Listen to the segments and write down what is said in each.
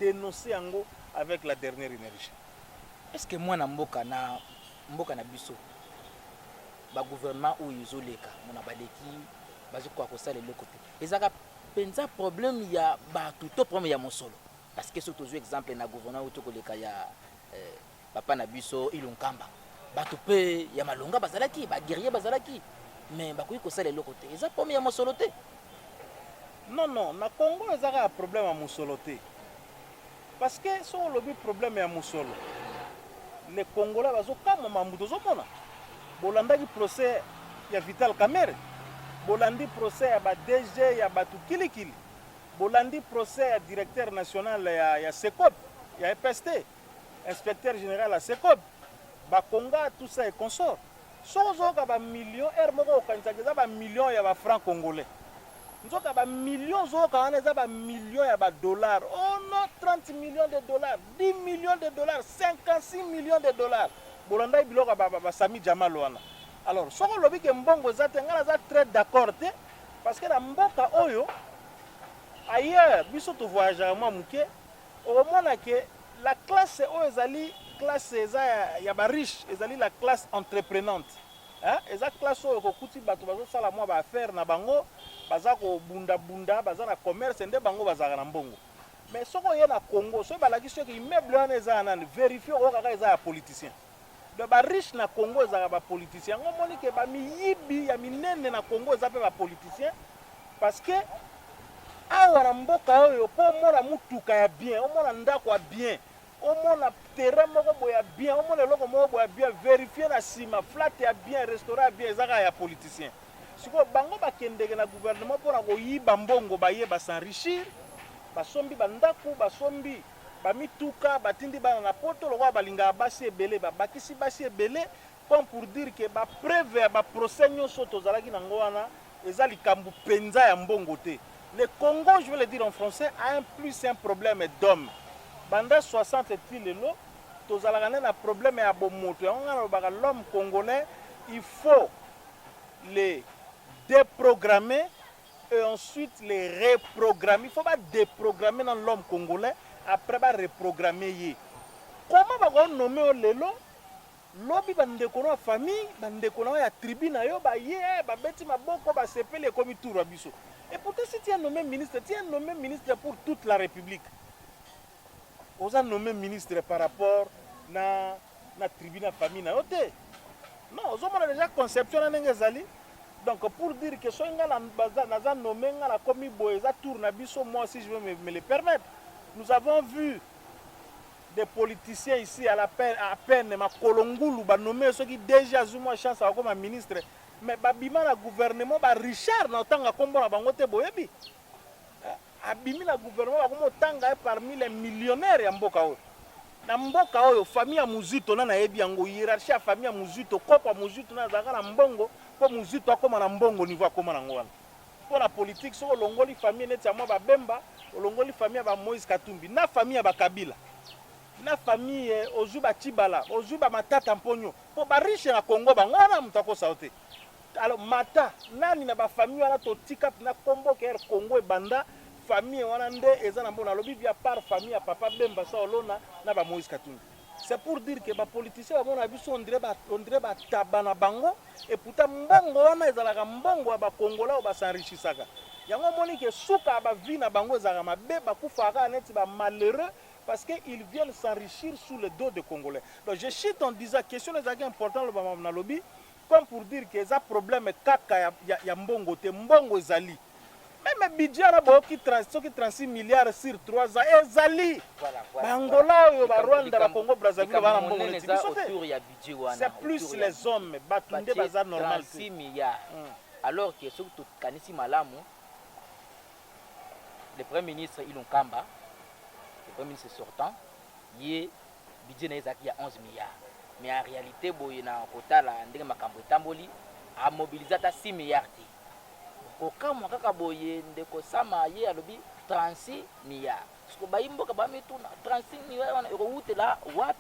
dénoncer yango avec la dernière énergie. Est-ce que moi na mboka na biso ba gouvernement ou izoleka mona baleki bazokwa ko sala le côté ezaka penza problème ya ba tout problème ya mosolo parce que surtout exemple na gouvernement ou koleka ya papa na biso Ilunkamba bato pe ya malonga bazalaki ba guerrier bazalaki mais bakoki ko sala le côté eza problème ya mosolo te. Non non, na Congo ezaka problème ya mosolo te parce que so lobi problème ya mosolo les Congolais bazokama mamuto zomona bolandaki procès ya Vital Kamerhe, bolandi procès ya ba DG ya batu kilikili, bolandi procès ya directeur national ya SECOP, ya EPST, inspecteur général ya SECOP, ba Konga tout ça et consort. Sozoka ba million moko okanisa keza ba million ya ba francs congolais. Nzoka ba million zoka wana eza ba million ya ba dollars. Oh non, 30 millions de dollars, 10 millions de dollars, 56 millions de dollars. Bolanda biloko ba Sami Jamal wana. Alors, soko lobi ke mbongo zate ngala za très d'accord te parce que la mboka oyo ailleurs biso to voyager moi muke au mona ke la classe oyo ezali classe eza ya ba riche ezali la classe entreprenante. Hein? Eza classe oyo ko kuti bato bazo sala moi ba affaire na bango baza ko bunda baza na commerce nde bango bazaka na mbongo. Mais soko ye na Congo so balaki soki immeuble wana eza na vérifier o kaka eza ya politicien. De ba riche na Congo eza ba politicien. On moni ke ba miyibi ya minene na Congo eza pe ba politicien parce que awa na mboka oyo po mona mutuka ya bien, o mona ndako ya bien, o mona terrain moko boya bien, o mona loko moko boya bien, vérifier na sima flat ya bien, restaurant ya bien ezaka ya politicien. Siko bango bakendeke na gouvernement pona koyiba mbongo baye ba s'enrichir, basombi bandako, basombi bamituka batindi bana na poto lokwa balinga basi ebele bakisi basi ebele comme pour dire que ba preuve ba procès nyonso tozalaki nango wana eza likambu penza ya mbongo te. Le Congo, je vais le dire en français, a un problème d'homme. Banda 60 lelo tozalaka na problème ya bomoto. L'homme congolais, il faut les déprogrammer et ensuite les reprogrammer. Il faut pas déprogrammer dans l'homme congolais après ba reprogrammer. Comment va nommer lelo lobi bandeko na famille bandeko na ya tribu na yo ba ye ba beti maboko ba sepele komi tour biso. Et pourtant si tu es nommé ministre pour toute la République. Vous avez nommé ministre par rapport na tribu na famille na yote. Non, vous avez déjà conception na ngezali. Donc pour dire que so ngala naza nommé ngala komi boeza tour na biso moi si je veux me le permettre. Nous avons vu des politiciens ici à peine ma kolongulu ba nommé ceux qui déjà zuma chance à comme ministre mais babima na gouvernement ba Richard na tanga kombo na bango te boyebi abimi na gouvernement ba komo tanga parmi les millionnaires ya mboka oyo na mboka oyo famille ya Muzito na yebi yango hiérarchie ya famille ya Muzito kopa Muzito na zaka na mbongo po Muzito akoma na mbongo niveau akoma na ngwana pour la politique so longoli famille neti ya mwa ba Bemba longoli famille ya ba Moïse Katumbi na famille ya ba Kabila na famille Ozuba Chibala, Ozuba Matata Mponyo. Pour ba riche na Congo bango na mutako saote. Alors mata nani na ba famille wana to tika na Congo ke Congo e banda famille wana nde eza na mbona lobi via par famille ya papa Bemba sa olona na ba Moïse Katumbi. C'est pour dire que ba politiciens ba mona biso on dirait ba tabana bango et pourtant mbongo wana ezalaka mbongo ba Congolais ba s'enrichisaka. Yango moni ke suka ba vie na bango ezalaka mabe ba kufaka neti ba malheureux parce qu'ils viennent s'enrichir sous le dos des Congolais. Donc je cite en disant question les important le lobby comme pour dire que ça problème kaka ya mbongo te mbongo ezali. Même budget na bo qui 36 milliards sur 3 ans ezali. Voilà. Angola yo ba Rwanda ba Congo Brazzaville ba mbongo ne c'est plus les hommes batunde bazar normal 36 milliards. Alors que surtout kanisi malamu le premier ministre Ilunkamba le premier ministre sortant, il y a budget il y a 11 milliards. Mais en réalité, il y a a mobilisé 6 milliards. Au cas où il y a 36 milliards. 36 milliards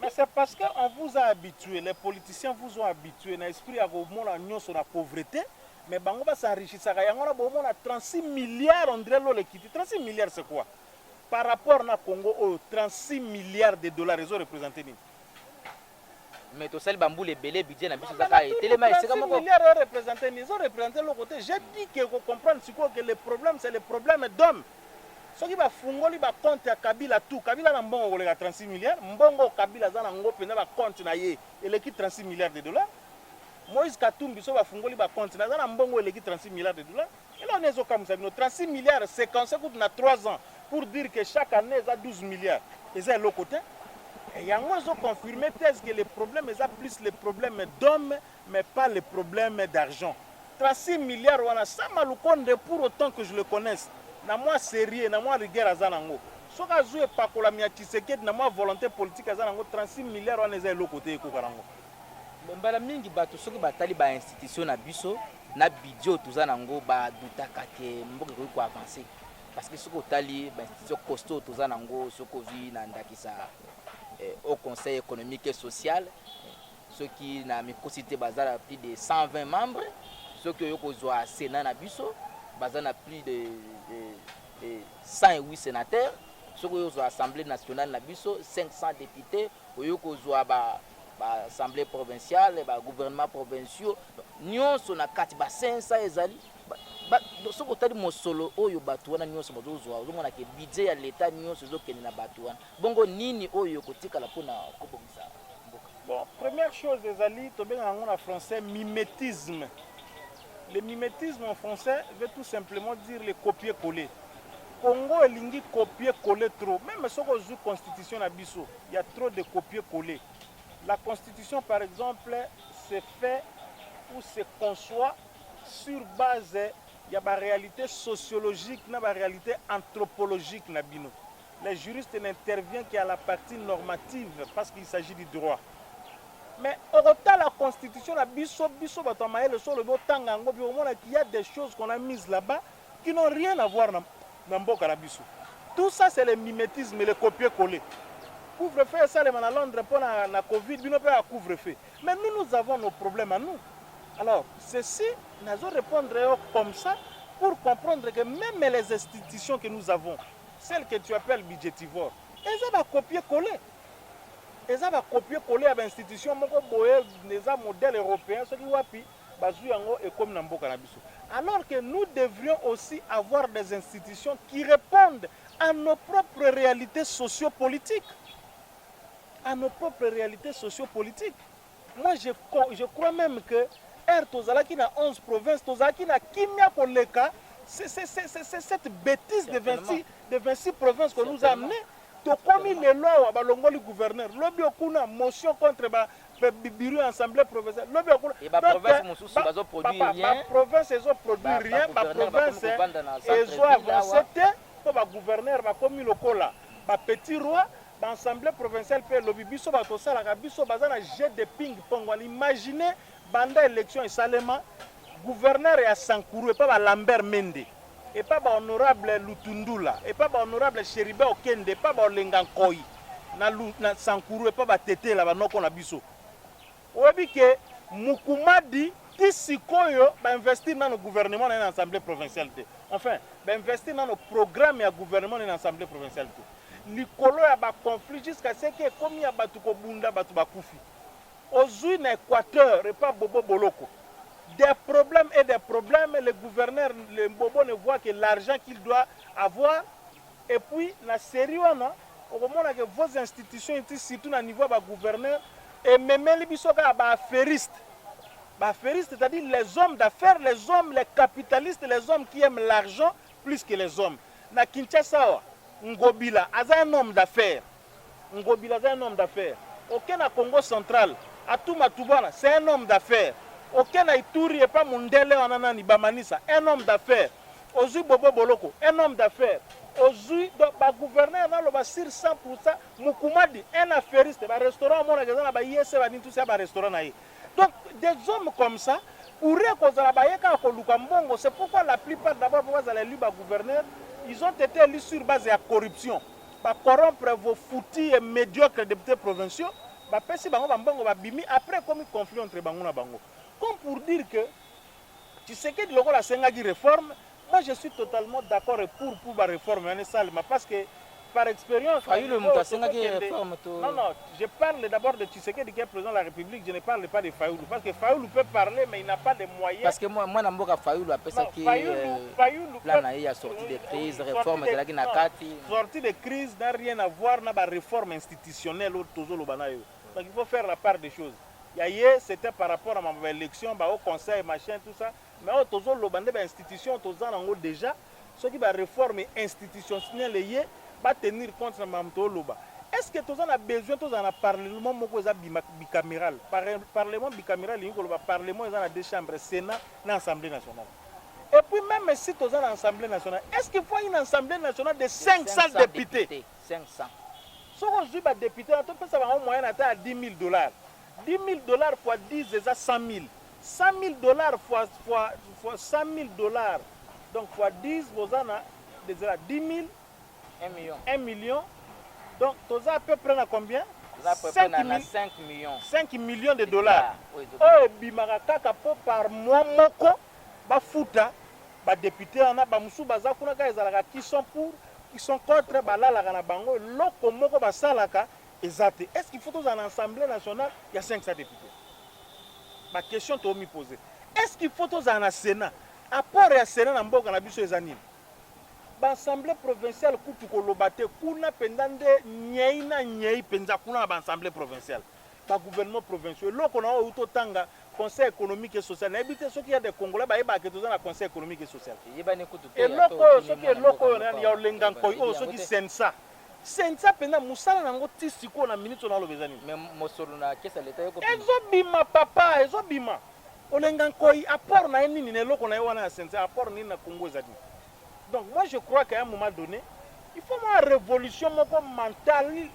mais c'est parce qu'on vous a habitué, les politiciens vous ont habitué, dans l'esprit à la pauvreté, mais bango va s'enrichir. Il y a 36 milliards, on dirait l'eau 36 milliards, c'est quoi? par rapport na Congo aux 36 milliards de dollars ils ont représenté nini. Mais tout seul bambou les belé budget na biso zaka etelema esika moko. 36 milliards représenté ils ont représenté le côté. J'ai dit que vous comprenez que le problème c'est le problème d'hommes. Ce qui va fungoli ba compte ya Kabila tout. Kabila na mbongo kolega 36 milliards, mbongo Kabila za na ngope na ba compte na ye eleki 36 milliards de dollars. Moïse Katumbi so ba fungoli ba compte na za na mbongo eleki 36 milliards de dollars. Et là on est au comme ça 36 milliards séquencé coûte na 3 ans pour dire que chaque année ça 12 milliards. Et ça l'autre côté. Et yango ils ont confirmé que les problèmes ils ont plus les problèmes d'hommes mais pas les problèmes d'argent. 36 milliards wana ça malukonde pour autant que je le connaisse. Na moi sérieux na moi rigueur azanango soka jouer pakola mia Tshisekedi na moi volonté politique azanango 36 milliards wana eza eloko te ko karango mbala mingi bato soki batali ba institution na biso na budget tozanango ba dutaka ke mboka ko avancer parce que soki otali ba institution costaud tozanango soko vi na ndakisa au conseil économique et social soki na mikosité bazala plus de 120 membres soki yoko zwa sénat na biso bazana plus de 108 sénateurs, ce que l'Assemblée nationale na biso 500 députés, oyoko zwa ba assemblée provinciale, ba gouvernement provinciaux, nyonso na kati ba 500 ezali ce que tali mosolo oyo batu wana nyonso bazozwa ozomona ke budget ya l'état nyonso ezokende na batu wana bongo nini oyo kotikala pona kobongisa mboka. Bon, première chose ezali tobenga yango na français mimétisme. Le mimétisme en français veut tout simplement dire le copier-coller. Congo elingi copier-coller trop. Même si on joue constitution à Bissau, il y a trop de copier-coller. La constitution, par exemple, se fait ou se conçoit sur base il y a une réalité sociologique, une réalité anthropologique. Les juristes n'interviennent qu'à la partie normative parce qu'il s'agit du droit. Mais au total, la constitution, il y a des choses qu'on a mises là-bas qui n'ont rien à voir dans Mboka Bissau. Tout ça, c'est le mimétisme et le copier-coller. Couvre-feu, ça, les à Londres pour la Covid, nous pas couvre-feu. Mais nous avons nos problèmes à nous. Alors, ceci, nous allons répondre comme ça pour comprendre que même les institutions que nous avons, celles que tu appelles budgétivores, elles ont copier-coller. Et ça va copier-coller à l'institution, les modèles européens, ceux qui wapi, et comme Namboka Nabiso. Alors que nous devrions aussi avoir des institutions qui répondent à nos propres réalités sociopolitiques. À nos propres réalités sociopolitiques. Moi, je crois même que Tozalaki na 11 provinces, Tozalaki na Kimia Koleka, c'est cette bêtise de 26 provinces que nous a amené. Comme les lois à le gouverneur, lobby okuna motion contre bureau assemblée provinciale, lobby okuna et ba province mususu bazo produire rien, province ils ont produit rien, ba province ils ont avancé pour ba gouverneur ba comme lokola, ba petit roi, ba assemblée provinciale pe lobby biso ba to sala ka biso bazana jet de ping pong. Imaginez banda élection et salema gouverneur et à Sankuru et pas ba Lambert Mende. Et pas honorable Lutundula, et pas honorable Cheribe Okende, pas Lengankoi, na Sankuru, et pas Tete, là, non qu'on a biso. On a dit que Mukumadi, qui si koyo, investir dans le gouvernement et l'Assemblée provinciale. Enfin, investir dans le programme et le gouvernement et l'Assemblée provinciale. L'Ikolo a un conflit jusqu'à ce que, comme il y a Batuko Bunda, Batubakoufi. Aujourd'hui, l'Équateur, et pas Bobo Boloko. Des problèmes et des problèmes, le gouverneur, le Bobo ne voit que l'argent qu'il doit avoir. Et puis, la série, au moment où vos institutions, surtout au niveau du gouverneur, et même les bisoka, affairistes. C'est-à-dire les hommes d'affaires, les hommes, les capitalistes, les hommes qui aiment l'argent plus que les hommes. Na Kinshasa, Ngobila, c'est un homme d'affaires. Ngobila, c'est un homme d'affaires. Aucun à Congo central, à Toumatubana, c'est un homme d'affaires. Aucun à Ituri et pas Mundele Ananani Bamanisa, un homme d'affaires. Aujourd'hui, Bobo Boloko, un homme d'affaires. Aujourd'hui, le gouverneur a sur 100%, Mukumadi, un affairiste, un restaurant, un restaurant. Donc, des hommes comme ça, c'est pourquoi la plupart d'abord, vous allez lire le gouverneur, ils ont été élus sur base de la corruption. Pour corrompre vos foutus et médiocres députés provinciaux, après, comme conflit entre Bango et Bango. Comme pour dire que tu sais que la Sengagi réforme, moi je suis totalement d'accord pour la réforme parce que par expérience. Fayulu Mutasenga réforme. Non, non, je parle d'abord de Tshisekedi qui est président de la République, je ne parle pas de Fayulu. Parce que Fayulu peut parler, mais il n'a pas de moyens. Parce que moi, Namboka Fayulu a ça qui est a sorti de crise, réforme, c'est là qui n'a sorti de crise n'a rien à voir avec la réforme institutionnelle. Donc il faut faire la part des choses. C'était par rapport à ma élection, au conseil, machin, tout ça. Mais au Lobande, l'institution, déjà, ce qui va réformer institutionnelle, va tenir compte de Mamto Loba. Est-ce que tu as besoin de parlement bicaméral? Parlement bicaméral, il y a parlement dans deux chambres, Sénat et l'Assemblée nationale. Et puis même si tu as l'Assemblée nationale, est-ce qu'il faut une Assemblée nationale de 500 députés? 500. Si on dit que député, ça va en moyenne à $10 000. $10 000 fois 10, c'est 100 000. $100 000 fois $100 000. Donc fois 10, vous avez 10 000. 1 million. Donc, tu as à peu près combien? 5 millions. 5 millions de dollars. Oh, bimarakaka par mois, moko, bafuta, député, qui sont pour, qui sont contre, loko moko basalaka, exact. Est-ce qu'il faut dans l'Assemblée nationale, il y a 500 députés? Ma question tu m'y poser. Est-ce qu'il faut dans un Sénat? À part le Sénat, on a vu les années. L'Assemblée provinciale, kuna pendande nyeina nyei penza kuna l'Assemblée provinciale. Le gouvernement provincial. Là, on a eu tanga conseil économique et social. N'habitez ceux qui y a des Congolais, bah, ils ont un conseil économique et social. Et là, ceux qui loko y a lengankoi, ceux qui sensa. Sensa pendant musala nango tisiko na minute na lobezani. Mais mosolo na kesa leta yoko. Ezobima papa, ezobima. Olengankoi apport na nini ne loko na wana sensa apport ni na Congo zadi. Donc moi je crois qu'à un moment donné, il faut une révolution mentale,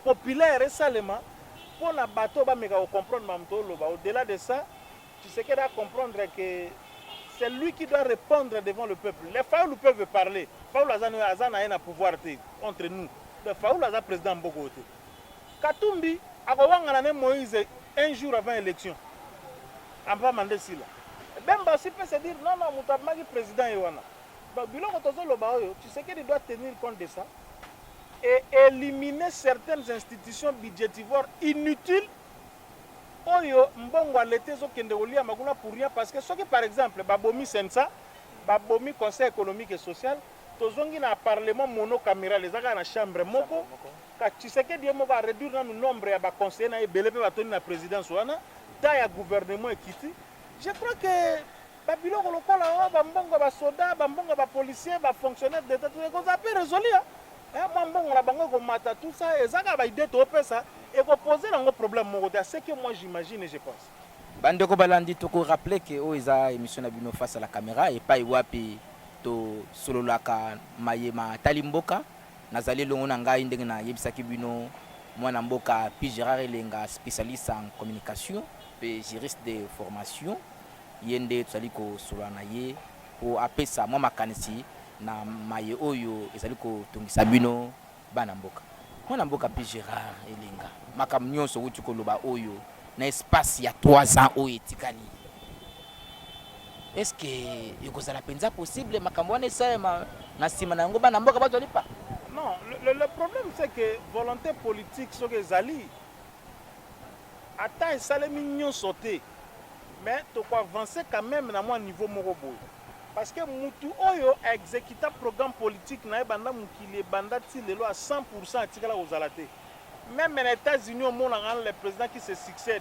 populaire et seulement pour la bateau comprendre. Au-delà de ça, tu sais qu'il doit comprendre que c'est lui qui doit répondre devant le peuple. Les Faoulou peuvent parler. Faoulou Azan a un pouvoir entre nous. Le Faoulou Azan président Bogote. Katumbi, a Moïse un jour avant l'élection. En bas Mandesila. Bemba aussi peut se dire non, non, Moutabagi président Ewana. Tu sais qu'il doit tenir compte de ça et éliminer certaines institutions budgétivores inutiles. Pour rien parce que ce qui par exemple, Babomi Sensa, Babomi Conseil économique et social, Tozongi na parlement monocaméral, les aga na chambre moko, tu sais que Dieu va réduire le nombre de conseillers na ebele pe batoni na présidence wana, ta gouvernement équité. Je crois que Babylon lokola bambongo ba soda, bambongo ba policier, ba fonctionnaire d'état tout ça peut résoudre. Bambongo la bango ko mata tout ça, ezaka ba idée to pesa et ko poser un problème moko, c'est ce que moi j'imagine et je pense. Bandeko balandi to ko rappeler que oza émission na bino face à la caméra et pas iwapi to sololaka mayema talimboka nazali longo na ngai ndenge na yebisaki bino mwana mboka Pi Gérard Elenga spécialiste en communication et juriste de formation. Yende tozali kosolola na ye po apesa mwa makanisi na maye oyo ezali kotungisa bino bana mboka. Mwana mboka Pi Gérard Elenga makambo nyonso wuti koloba oyo na espace ya 3 ans oyo etikali. Est-ce que ekozala penza possible makambo wana esalema na nsima na yango bana mboka bazwali pa? Non, le problème c'est que volonté politique soki ezali ata esalemi nyonso te. Mais tu peux avancer quand même à mon niveau morobo. Parce que Moutou Oyo a exécuté un programme politique na banda mukile banda le loi à 100% atikala aux alaté. Même les États-Unis au monde les présidents qui se succèdent.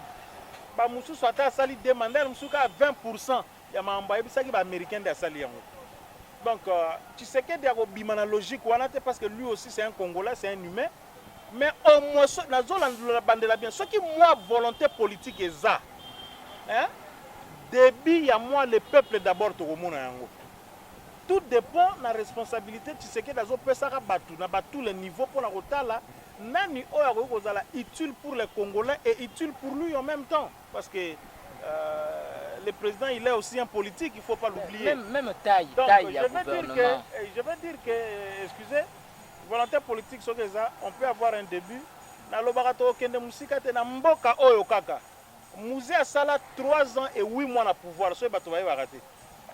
Ba Moussou soit à sali demander Moussou à 20%. Ya mamba ebisa ki ba américain de sali yango. Donc tu sais que dia ko bimana logique wana te parce que lui aussi c'est un Congolais, c'est un humain. Mais au moins na zone la bande la bien. Ce qui moi volonté politique est ça. Hein? Débit, il y a moi, le peuple d'abord, tout dépend de la responsabilité. Tu sais que dans tous les niveaux pour la rotala, nani oya utile pour les Congolais et utile pour lui en même temps. Parce que le président, il est aussi un politique, il ne faut pas l'oublier. Même taille, donc, taille je veux dire que, excusez, volonté politique, on peut avoir un début. Na lobarato kende musika te na mboka oyo kaka. Mouzé a sala 3 ans et 8 mois na pouvoir. So bato ba raté.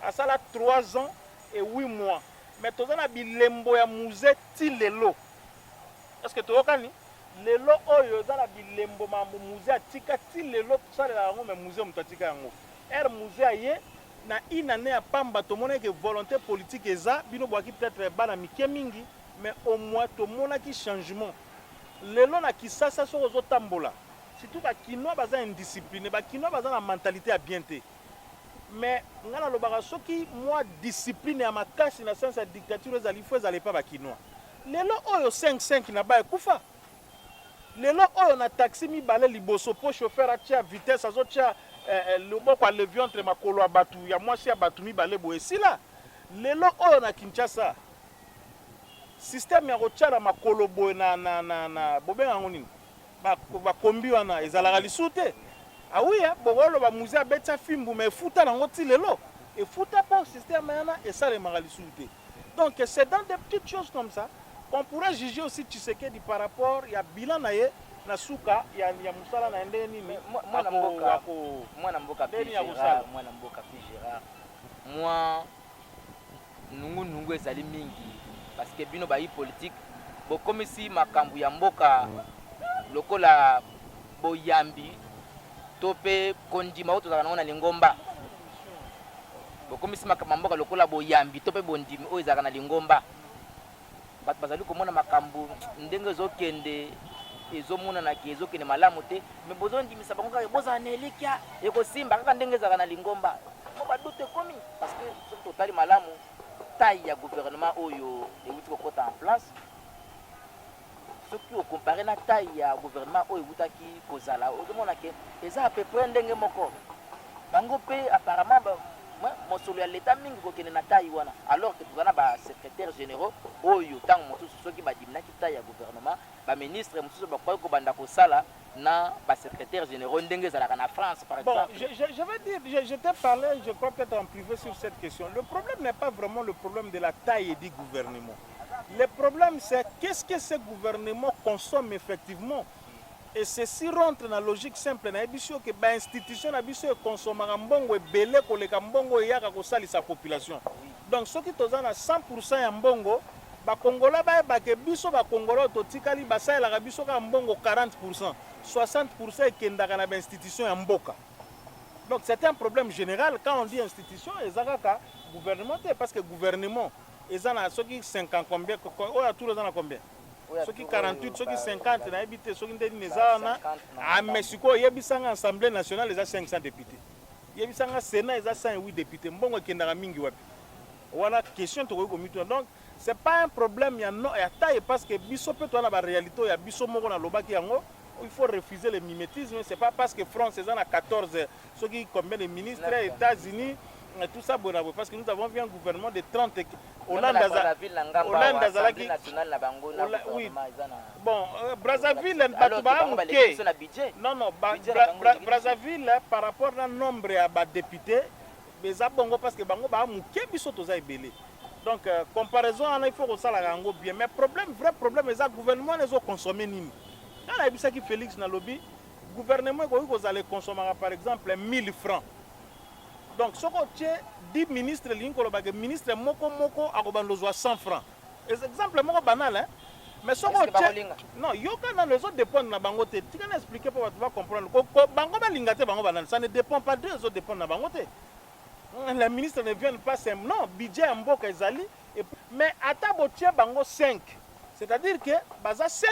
A sala 3 ans et 8 mois. Mais tozana bilembo ya Mouzé ti lelo. parce que toyokani lelo oyo eza na bilembo mambo musée atika ti lelo tosalela yango me musée moto atika yango musée aye na une année ya pamba tomonaki volonté politique eza bino bwaki peut-être bana mike mingi mais au moins tomonaki changement lelo na kisasa soko ozotambola surtout bakinois baza indiscipliné bakinois baza na mentalité ya bien te mais nga nalobaka soki mwa discipline ya makasi na sens ya dictature ezali fo ezali pa bakinois lelo oyo 5-5 na ba ekufa lelo oyo na taxi mibale liboso po chauffeur atia vitesse azotia loboko alevi entre makolo ya bato ya mwasi ya bato mibale boye esila lelo oyo na Kinshasa système ya kotia na makolo boye na bobenga yango nini bakombi wana ezalaka lisu te awuya bokoloba musée abetia fimbu mais efuta nango ti lelo efuta mpo système yana esalemaka lisu te donc c'est dans des petites choses comme ça qu'on pourrait juger aussi Tshisekedi par rapport à bilan naye na suka ya musala na ndenge nini mwana mboka Gérard moi nungu ezali mingi parce que bino bayi politique bokomisi makambo ya mboka lokola boyambi to pe kondima oyo tozalaka nango na lingomba bokomisi makambo ya mboka lokola boyambi to pe bondimi oyo ezalaka na lingomba bato bazali komona makambo ndenge ezokende ezomonanaki ezokende malamu te me bozondimisa bango kaka bozala na elikia ekosimba kaka ndenge ezalaka na lingomba mo badute ekomi parce que soki totali malamu taille ya gouvernement oyo euti kokota en place soki okompare na taille ya gouvernement oyo eutaki kozala ozomona ke eza à peu près ndenge moko bango mpe apparemment mosolo ya leta mingi kokende na taille wana alors que tozala basecrétaire généraux oyo ntango mosusu soki badiminaki taille ya gouvernement baministre mosusu bakoki kobanda kosala na basecrétaire généraux ndenge ezalaka na France par exemple. Je vais dire, je t'ai parlé, je crois peut-être en privé sur cette question. Le problème n'est pas vraiment le problème de la taille du gouvernement. Le problème c'est qu'est-ce que ce gouvernement consomme effectivement. Et ceci rentre dans la logique simple na ebisio que ba institution na biso consommera mbongo ebele koleka mbongo yaka kosali sa population. Donc ceux qui toza na 100% ya mbongo ba kongola ba ke biso ba kongola totikali basala ka biso ka mbongo 40%, 60% ekendaka na ba institution ya mboka. Donc c'est un problème général quand on dit institution ezaka gouvernement parce que gouvernement ezana soki 50 combien oya tout les ans combien ceux qui 48, ceux qui 50, na habité, ceux qui ndeni na à Mexico, yebisanga Assemblée nationale les a 500 députés. Yebisanga Sénat les a 108 députés. Mbongo kendara mingi wapi. Voilà question to ko mito. Donc c'est pas un problème ya no ya taille parce que biso peut to na ba réalité ya biso moko na lobaki yango. Il faut refuser le mimétisme, c'est pas parce que France est en 14 ceux qui combien de ministres États-Unis tout ça bon parce que nous avons vu un gouvernement de 30 Hollande Azalaki oui bon Brazzaville non Brazzaville par rapport au nombre de députés mais abongo parce que bango ba muke biso toza ebele donc comparaison il faut que ça la rango bien mais vrai problème les gouvernement les ont consommé nini quand a bisaki Félix na lobby gouvernement ko allait consommer par exemple 1000 francs. Donc, ce que 10 ministres, le ministre moko a 100 francs. C'est exemple banal, hein? Mais ce que non, les autres dépendent de bangote. Tu peux expliquer pour tu vas comprendre. Ça ne dépend pas d'eux, les autres dépendent de bangote. Les ministres ne viennent pas simplement. Non, budget en boka ezali. Mais à ta botier bango 5. C'est-à-dire que baza 5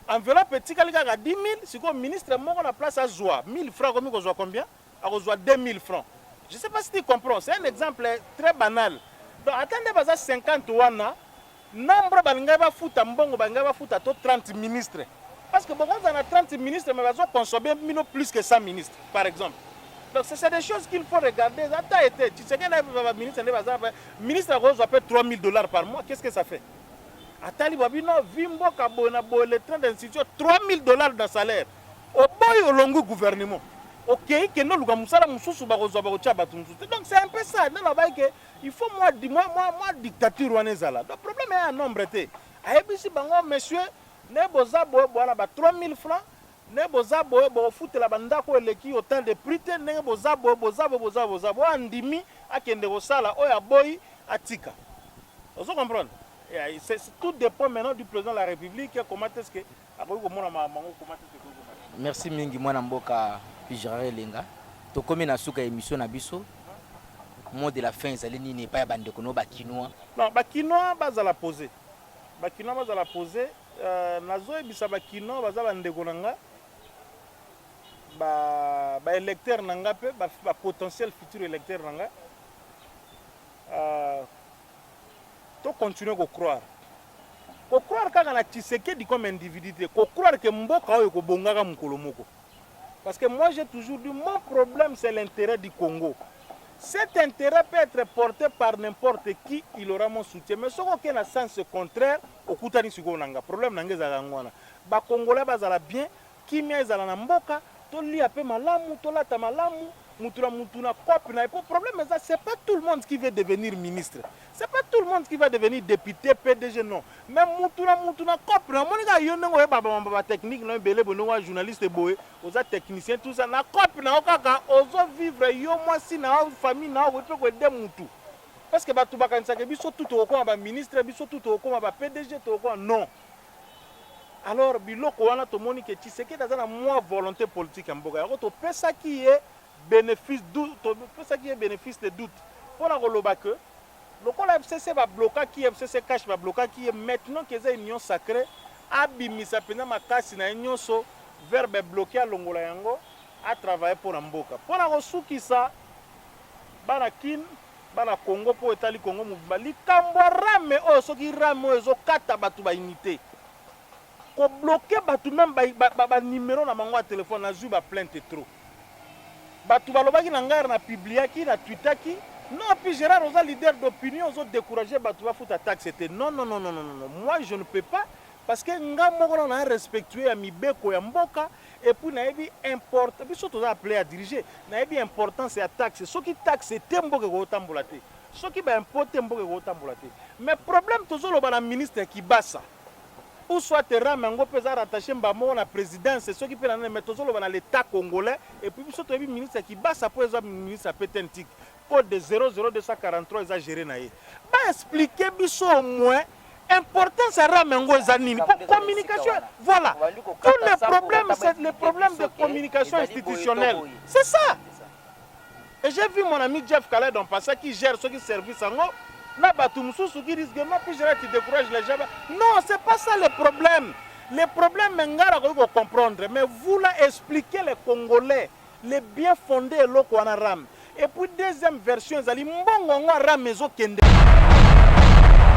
enveloppe petit à 10 000, si le ministre moko na place à Zoa 1000 francs comme on combien? À 2000 francs. Je ne sais pas si tu comprends, c'est un exemple très banal. Donc attendez, baza 50 wana, nombre balingaba futa mbongo balingaba futa to 30 ministres. Parce que bon, on a 30 ministres, mais ils ont consommé plus que 100 ministres, par exemple. Donc c'est des choses qu'il faut regarder. Tu sais que le ministre a payé $3000 par mois, qu'est-ce que ça fait? Atali babino vimbo kabona le train d'institution $3000 de salaire. Au boy au long gouvernement. Ok, que nous donc c'est un peu ça. Il faut moi dictature wanezala. Le problème est un nombre té. Ayebisi bango monsieur ne bozabo boana ba 3000 francs, ne bozabo bo foute la banda ko eleki autant de prix ne bozabo andimi akende kosala oya boy atika. Vous comprenez? Tout dépend maintenant du président de la République. Comment est-ce que merci mingi mwana mboka Gérard Lenga. Tokomi na suka émission na biso. Mot de la fin ezali nini pa ya bandeko no bakinois. Non, bakinois bazala poser. Bakinois bazala poser nazo ebisa bakinois bazala ndeko nanga. Ba électeur nanga pe ba potentiel futur électeur nanga. To continuer à croire. Ko croire kaka na Tshisekedi comme individu, ko croire que mboka oyo ko bongaka mukolo moko. Parce que moi j'ai toujours dit mon problème c'est l'intérêt du Congo. Cet intérêt peut être porté par n'importe qui, il aura mon soutien. Mais ce qui est dans le sens contraire, au kutani siko nanga. Problème nanga za ngwana. Ba Congolais bazala bien, kimia ezala na mboka, to li ape malamu, to lata malamu. Mutuna cop na pas problème mais ça c'est pas tout le monde qui veut devenir ministre. C'est pas tout le monde qui va devenir député PDG non. Mais mutuna cop na monika yonengo e baba technique no belé bono wa journaliste boé, oza technicien tout ça na cop na okaka ozo vivre yo moi si na famille na o pe ko de mutu. Parce que batu bakanisa ke biso tout okoma ba ministre biso tout okoma ba PDG to okoma non. Alors biloko wana to moni ke Tshisekedi azana moi volonté politique mboka. Yako to pesa qui est bénéfice doute, tout ça qui est bénéfice de doute. Pour la roloba que le FCC va bloquer qui FCC cache va bloquer qui est maintenant que c'est une union sacrée abimisa pena makasi na union so verbe bloquer à longola yango à travailler pour Mboka. Pour la resuki ça bana kin bana Congo pour etali Congo mubali kambora mais oh so ki ramo ezo kata batu ba unité. Ko bloquer batu même ba numéro na mango à téléphone na zu ba plainte trop. Batu balobaki na ngara na publiaki na tweetaki non puis Gérard Rosa leader d'opinion ont découragé batu ba futa taxe c'était non moi je ne peux pas parce que nga moko na respectuer ya mibeko ya mboka et puis na ebi importe biso to appelé à diriger na ebi importance ya taxe soki taxe temboke ko tambola te soki ba importe mboke ko tambola te mais problème toujours lo bana ministre qui basa ou soit terrain mango pesa rattaché mbamo na présidence ceux qui peut mais toujours dans l'état congolais et puis surtout le ministre qui bat ça pour les ministre pétentique code de 00243 exagéré na ye ba expliquer biso au moins importance à ramango zanini communication voilà tous les problèmes c'est le problème de communication institutionnelle c'est ça et j'ai vu mon ami Jeff Khaled en passant qui gère ceux qui service en haut. Na batumsu qui risque de moi puis tu décourages les gens. Non, c'est pas ça le problème. Le problème mengara ko comprendre mais vous là expliquez les Congolais les bien fondés loko na ram. Et puis deuxième version zali mbongo ngo ram mezo kende